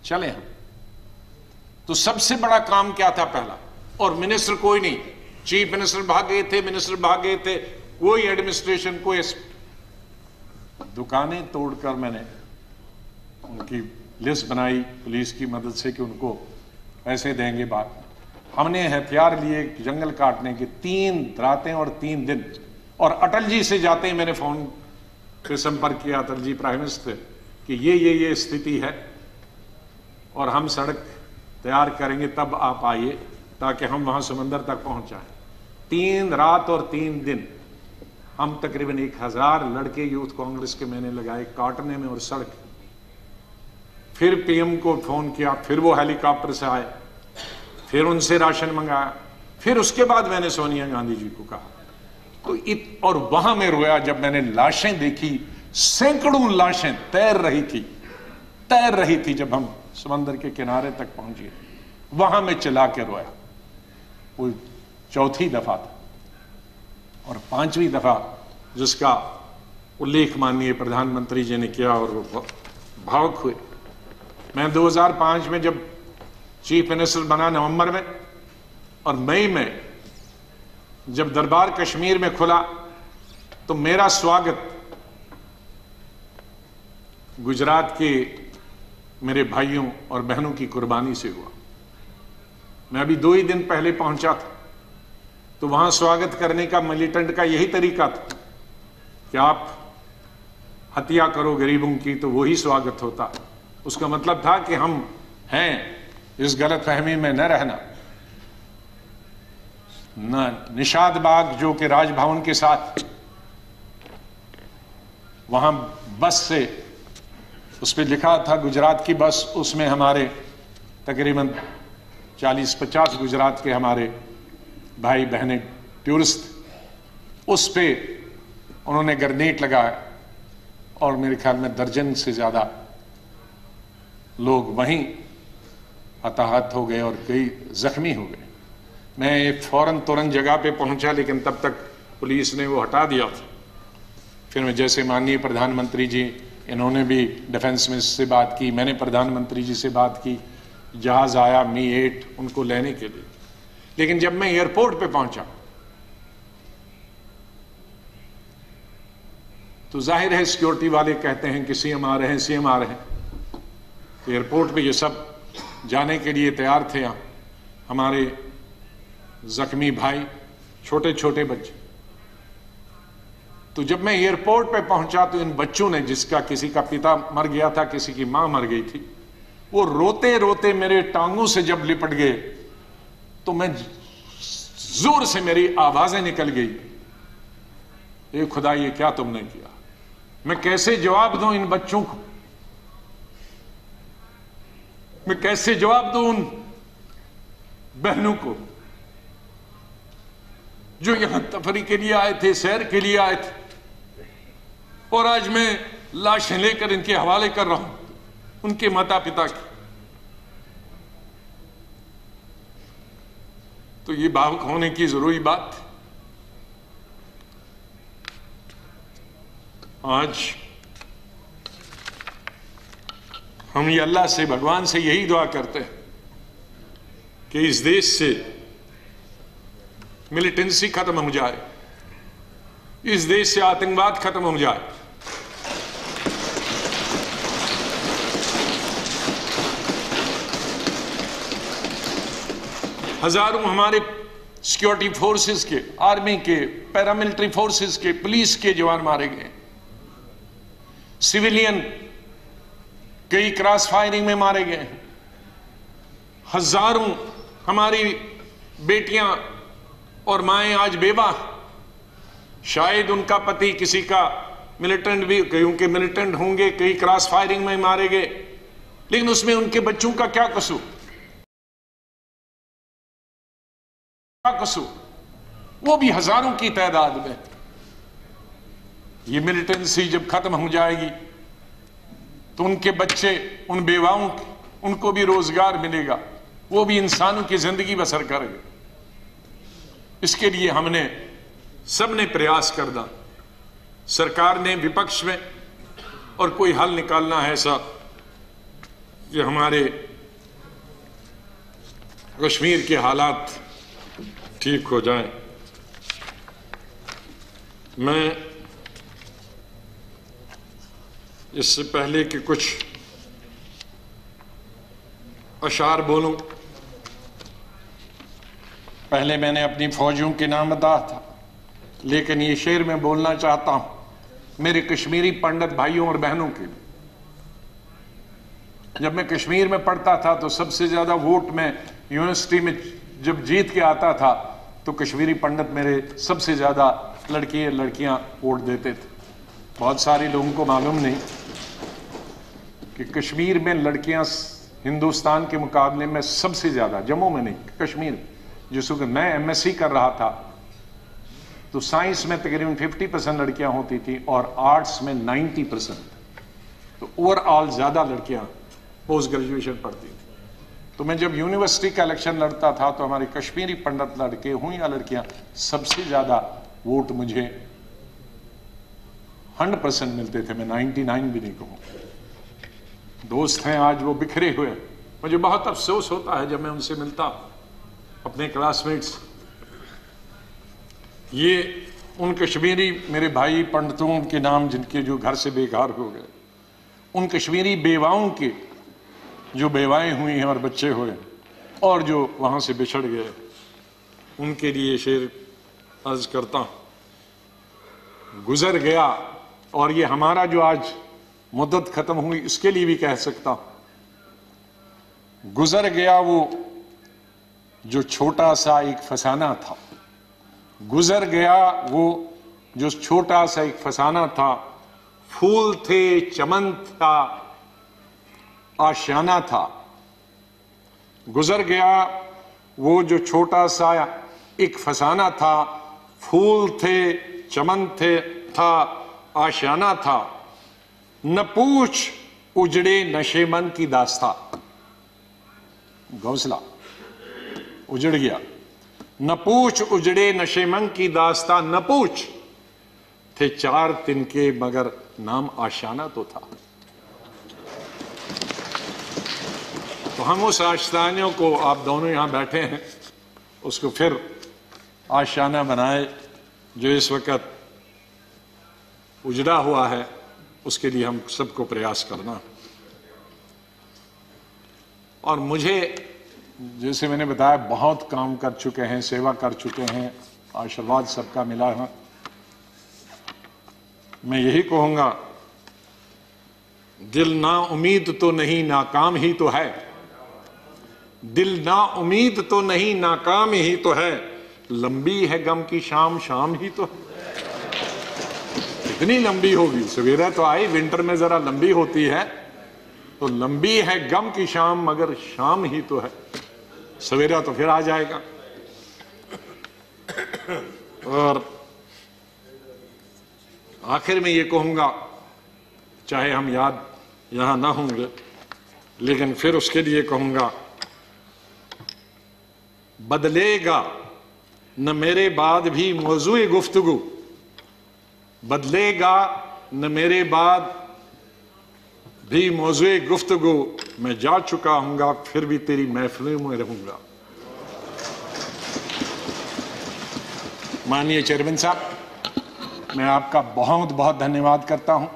चले हम। तो सबसे बड़ा काम क्या था पहला, और मिनिस्टर कोई नहीं, चीफ मिनिस्टर भाग गए थे, मिनिस्टर भाग गए थे, कोई एडमिनिस्ट्रेशन, कोई दुकानें तोड़कर मैंने उनकी लिस्ट बनाई पुलिस की मदद से कि उनको पैसे देंगे। बाद हमने हथियार लिए जंगल काटने के 3 रातें और 3 दिन। और अटल जी से जाते ही मैंने फोन पे संपर्क किया, अटल जी प्राइम मिनिस्टर, कि ये स्थिति है और हम सड़क तैयार करेंगे, तब आप आइए ताकि हम वहां समंदर तक पहुंच जाएं। 3 रात और 3 दिन हम तकरीबन 1000 लड़के यूथ कांग्रेस के मैंने लगाए काटने में और सड़क। फिर पीएम को फोन किया, फिर वो हेलीकॉप्टर से आए, फिर उनसे राशन मंगाया, फिर उसके बाद मैंने सोनिया गांधी जी को कहा। तो और वहां मैं रोया जब मैंने लाशें देखी, सैकड़ों लाशें तैर रही थी जब हम समंदर के किनारे तक पहुंचे, वहां मैं चिल्ला के रोया। वो 4थी दफा था। और 5वीं दफा जिसका उल्लेख माननीय प्रधानमंत्री जी ने किया और वो भावुक हुए। मैं 2005 में जब चीफ मिनिस्टर बना नवंबर में, और मई में जब दरबार कश्मीर में खुला, तो मेरा स्वागत गुजरात के मेरे भाइयों और बहनों की कुर्बानी से हुआ। मैं अभी 2 ही दिन पहले पहुंचा था, तो वहां स्वागत करने का मिलिटेंट का यही तरीका था कि आप हत्या करो गरीबों की, तो वही स्वागत होता। उसका मतलब था कि हम हैं, इस गलतफहमी में न रहना। न निषाद बाग जो कि राजभवन के साथ, वहां बस से उस पर लिखा था गुजरात की बस, उसमें हमारे तकरीबन 40-50 गुजरात के हमारे भाई बहनें टूरिस्ट, उस पे उन्होंने ग्रेनेड लगाया और मेरे ख्याल में दर्जन से ज्यादा लोग वहीं हताहत हो गए और कई जख्मी हो गए। मैं फौरन तुरंत जगह पे पहुंचा, लेकिन तब तक पुलिस ने वो हटा दिया था। फिर मैं जैसे माननीय प्रधानमंत्री जी, इन्होंने भी डिफेंस मिनिस्टर से बात की, मैंने प्रधानमंत्री जी से बात की, जहाज आया मी-8 उनको लेने के लिए। लेकिन जब मैं एयरपोर्ट पे पहुंचा तो जाहिर है सिक्योरिटी वाले कहते हैं कि सीएम आ रहे हैं, सीएम आ रहे हैं। तो एयरपोर्ट पे ये सब जाने के लिए तैयार थे। हमारे जख्मी भाई, छोटे छोटे बच्चे। तो जब मैं एयरपोर्ट पे पहुंचा तो इन बच्चों ने, जिसका किसी का पिता मर गया था, किसी की मां मर गई थी, वो रोते रोते मेरे टांगों से जब लिपट गए तो मैं जोर से मेरी आवाजें निकल गई, ये खुदा ये क्या तुमने किया। मैं कैसे जवाब दूं इन बच्चों को, मैं कैसे जवाब दूं उन बहनों को जो यहां तफरी के लिए आए थे, सैर के लिए आए थे, और आज मैं लाशें लेकर इनके हवाले कर रहा हूं उनके माता पिता की। तो ये भावुक होने की जरूरी बात। आज हम ये अल्लाह से, भगवान से यही दुआ करते हैं कि इस देश से मिलिटेंसी खत्म हो जाए, इस देश से आतंकवाद खत्म हो जाए। हजारों हमारे सिक्योरिटी फोर्सेस के, आर्मी के, पैरामिलिट्री फोर्सेस के, पुलिस के जवान मारे गए, सिविलियन कई क्रॉस फायरिंग में मारे गए, हजारों हमारी बेटियां और माएं आज बेवा, शायद उनका पति किसी का मिलिटेंट भी, क्योंकि मिलिटेंट होंगे, कई क्रॉस फायरिंग में मारे गए, लेकिन उसमें उनके बच्चों का क्या कसूर, वो भी हजारों की तादाद में। ये मिलिटेंसी जब खत्म हो जाएगी तो उनके बच्चे, उन बेवाओं, उनको भी रोजगार मिलेगा, वो भी इंसानों की जिंदगी बसर करेंगे। इसके लिए हमने सबने प्रयास करना, सरकार ने, विपक्ष में, और कोई हल निकालना है। ऐसा कि हमारे कश्मीर के हालात ठीक हो जाएं। मैं इससे पहले कि कुछ अशार बोलूं, पहले मैंने अपनी फौजियों के नाम बताया था, लेकिन ये शेर मैं बोलना चाहता हूं मेरे कश्मीरी पंडित भाइयों और बहनों के लिए। जब मैं कश्मीर में पढ़ता था तो सबसे ज्यादा वोट में यूनिवर्सिटी में जब जीत के आता था तो कश्मीरी पंडित मेरे सबसे ज्यादा लड़के लड़कियां वोट देते थे। बहुत सारे लोगों को मालूम नहीं कि कश्मीर में लड़कियां हिंदुस्तान के मुकाबले में सबसे ज्यादा, जम्मू में नहीं, कश्मीर में। जिस वक्त मैं एमएससी कर रहा था तो साइंस में तकरीबन 50% लड़कियां होती थी और आर्ट्स में 90%। तो ओवरऑल ज्यादा लड़कियां पोस्ट ग्रेजुएशन पढ़ती थी। तो मैं जब यूनिवर्सिटी का इलेक्शन लड़ता था तो हमारे कश्मीरी पंडित लड़के हों या लड़कियां, सबसे ज्यादा वोट मुझे 100% मिलते थे। मैं 99 भी नहीं कहूं। दोस्त हैं आज वो बिखरे हुए। मुझे बहुत अफसोस होता है जब मैं उनसे मिलता, अपने क्लासमेट्स। ये उन कश्मीरी मेरे भाई पंडितों के नाम जिनके जो घर से बेघर हो गए, उन कश्मीरी बेवाओं के जो बेवाएं हुई हैं और बच्चे हुए और जो वहां से बिछड़ गए, उनके लिए शेर अर्ज करता हूं। गुजर गया, और ये हमारा जो आज मुद्दत खत्म हुई इसके लिए भी कह सकता हूं, गुजर गया वो जो छोटा सा एक फसाना था। गुजर गया वो जो छोटा सा एक फसाना था। फूल थे, चमन था, आशियाना था। गुजर गया वो जो छोटा सा एक फसाना था। फूल थे, चमन थे, था, आशियाना था। न पूछ उजड़े नशेमन की दास्ता। घोंसला उजड़ गया। न पूछ उजड़े नशेमन की दास्ता। न पूछ थे 4 तिनके मगर नाम आशियाना तो था। तो हम उस आशियाने को, आप दोनों यहां बैठे हैं, उसको फिर आशियाना बनाए जो इस वक्त उजड़ा हुआ है। उसके लिए हम सबको प्रयास करना। और मुझे, जैसे मैंने बताया, बहुत काम कर चुके हैं, सेवा कर चुके हैं, आशीर्वाद सबका मिला है। मैं यही कहूंगा, दिल ना उम्मीद तो नहीं, नाकाम ही तो है। दिल ना उम्मीद तो नहीं, नाकाम ही तो है। लंबी है गम की शाम, शाम ही तो है। कितनी लंबी होगी? सवेरा तो आई, विंटर में जरा लंबी होती है। तो लंबी है गम की शाम, मगर शाम ही तो है। सवेरा तो फिर आ जाएगा। और आखिर में ये कहूंगा, चाहे हम याद यहां ना होंगे, लेकिन फिर उसके लिए कहूंगा, बदलेगा न मेरे बाद भी मौजूए गुफ्तगू। बदलेगा न मेरे बाद भी मौजूए गुफ्तगू। मैं जा चुका हूंगा, फिर भी तेरी महफिलों में रहूंगा। माननीय चेयरमैन साहब, मैं आपका बहुत बहुत धन्यवाद करता हूं।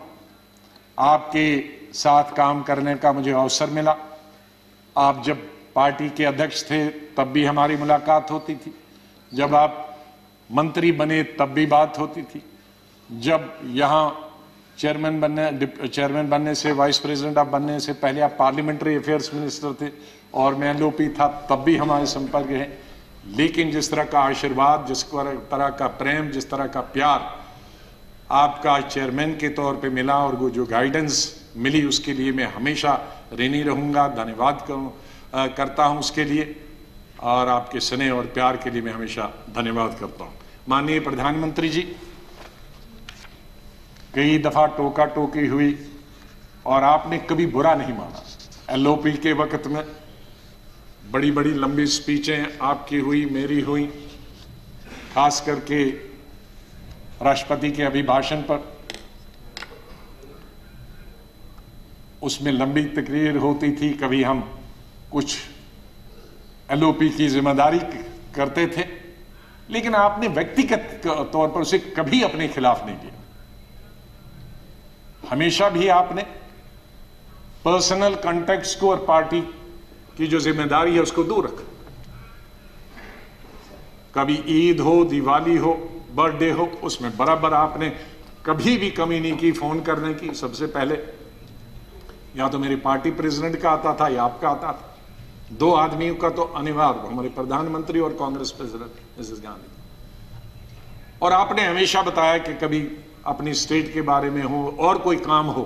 आपके साथ काम करने का मुझे अवसर मिला। आप जब पार्टी के अध्यक्ष थे तब भी हमारी मुलाकात होती थी। जब आप मंत्री बने तब भी बात होती थी। जब यहां चेयरमैन बनने से, वाइस प्रेसिडेंट आप बनने से पहले आप पार्लियामेंट्री अफेयर्स मिनिस्टर थे और मैं एलओपी था, तब भी हमारे संपर्क है। लेकिन जिस तरह का आशीर्वाद, जिस तरह का प्रेम, जिस तरह का प्यार आपका चेयरमैन के तौर पे मिला और वो जो गाइडेंस मिली, उसके लिए मैं हमेशा ऋणी रहूंगा। धन्यवाद करता हूं उसके लिए, और आपके स्नेह और प्यार के लिए मैं हमेशा धन्यवाद करता हूं। माननीय प्रधानमंत्री जी, कई दफा टोका टोकी हुई और आपने कभी बुरा नहीं माना। एलओपी के वक्त में बड़ी बड़ी लंबी स्पीचें आपकी हुई, मेरी हुई, खास करके राष्ट्रपति के अभिभाषण पर। उसमें लंबी तकरीर होती थी, कभी हम कुछ एलओपी की जिम्मेदारी करते थे, लेकिन आपने व्यक्तिगत तौर पर उसे कभी अपने खिलाफ नहीं लिया। हमेशा भी आपने पर्सनल कॉन्टेक्ट्स को और पार्टी की जो जिम्मेदारी है उसको दूर रखा। कभी ईद हो, दिवाली हो, बर्थडे हो, उसमें बराबर आपने कभी भी कमी नहीं की फोन करने की। सबसे पहले या तो मेरी पार्टी प्रेसिडेंट का आता था या आपका आता था। दो आदमियों का तो अनिवार्य, हमारे प्रधानमंत्री और कांग्रेस प्रेसिडेंट मिसेस गांधी। और आपने हमेशा बताया कि कभी अपनी स्टेट के बारे में हो और कोई काम हो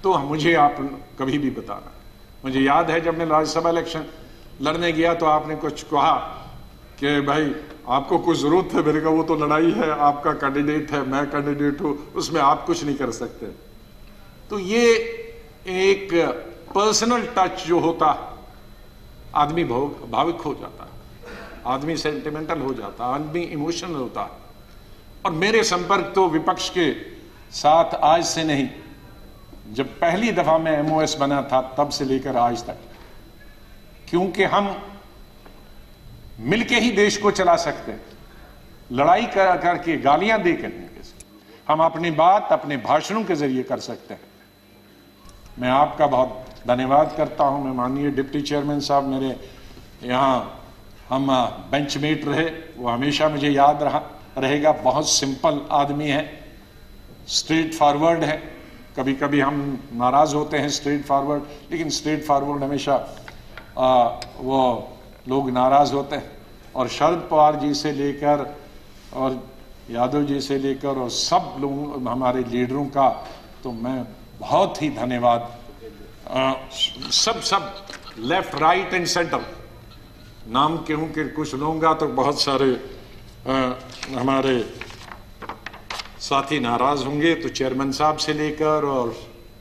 तो मुझे आप कभी भी बताना। मुझे याद है जब मैं राज्यसभा इलेक्शन लड़ने गया तो आपने कुछ कहा कि भाई आपको कुछ जरूरत है। मेरे का वो तो लड़ाई है, आपका कैंडिडेट है, मैं कैंडिडेट हूं, उसमें आप कुछ नहीं कर सकते। तो ये एक पर्सनल टच जो होता, आदमी भावुक हो जाता, आदमी सेंटिमेंटल हो जाता, आदमी इमोशनल होता। और मेरे संपर्क तो विपक्ष के साथ आज से नहीं, जब पहली दफा मैं एमओएस बना था तब से लेकर आज तक, क्योंकि हम मिलके ही देश को चला सकते हैं, लड़ाई करके, गालियां देकर हम अपनी बात अपने भाषणों के जरिए कर सकते हैं। मैं आपका बहुत धन्यवाद करता हूं। मैं माननीय डिप्टी चेयरमैन साहब, मेरे यहाँ हम बेंचमेट रहे, वो हमेशा मुझे याद रहेगा। बहुत सिंपल आदमी है, स्ट्रेट फॉरवर्ड है। कभी कभी हम नाराज होते हैं स्ट्रेट फॉरवर्ड, लेकिन स्ट्रेट फॉरवर्ड हमेशा वो लोग नाराज होते हैं। और शरद पवार जी से लेकर और यादव जी से लेकर और सब लोग हमारे लीडरों का तो मैं बहुत ही धन्यवाद, सब लेफ्ट राइट एंड सेंटर, नाम क्यों कि कुछ लूंगा तो बहुत सारे हमारे साथी नाराज होंगे। तो चेयरमैन साहब से लेकर और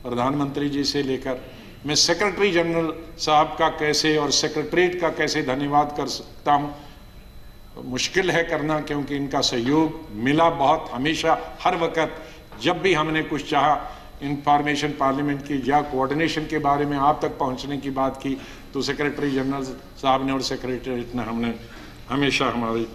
प्रधानमंत्री जी से लेकर, मैं सेक्रेटरी जनरल साहब का कैसे और सेक्रेटरीट का कैसे धन्यवाद कर सकता हूं, मुश्किल है करना, क्योंकि इनका सहयोग मिला बहुत। हमेशा हर वक्त जब भी हमने कुछ चाहा, इंफॉर्मेशन पार्लियामेंट की या कोऑर्डिनेशन के बारे में आप तक पहुंचने की बात की, तो सेक्रेटरी जनरल साहब ने और सेक्रेटरीट ने हमने हमेशा हमारी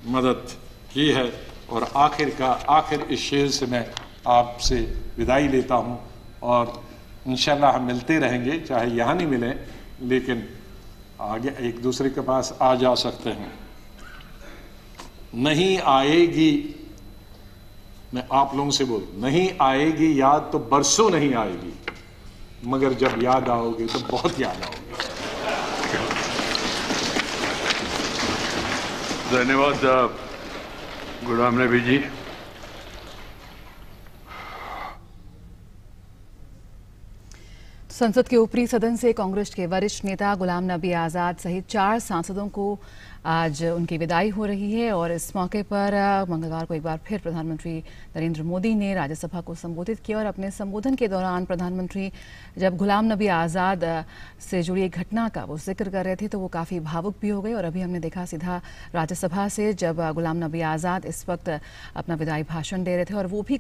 मदद की है। और आखिर इस शेर से मैं आपसे विदाई लेता हूं, और इंशाल्लाह हम मिलते रहेंगे, चाहे यहाँ नहीं मिले लेकिन आगे एक दूसरे के पास आ जा सकते हैं। नहीं आएगी, मैं आप लोगों से बोल, नहीं आएगी याद तो बरसों नहीं आएगी, मगर जब याद आओगे तो बहुत याद आओगे। धन्यवाद गुलाम नबी जी। संसद के ऊपरी सदन से कांग्रेस के वरिष्ठ नेता गुलाम नबी आज़ाद सहित 4 सांसदों को आज उनकी विदाई हो रही है। और इस मौके पर मंगलवार को एक बार फिर प्रधानमंत्री नरेंद्र मोदी ने राज्यसभा को संबोधित किया। और अपने संबोधन के दौरान प्रधानमंत्री जब गुलाम नबी आज़ाद से जुड़ी एक घटना का वो जिक्र कर रहे थे तो वो काफ़ी भावुक भी हो गए। और अभी हमने देखा सीधा राज्यसभा से जब गुलाम नबी आज़ाद इस वक्त अपना विदाई भाषण दे रहे थे और वो भी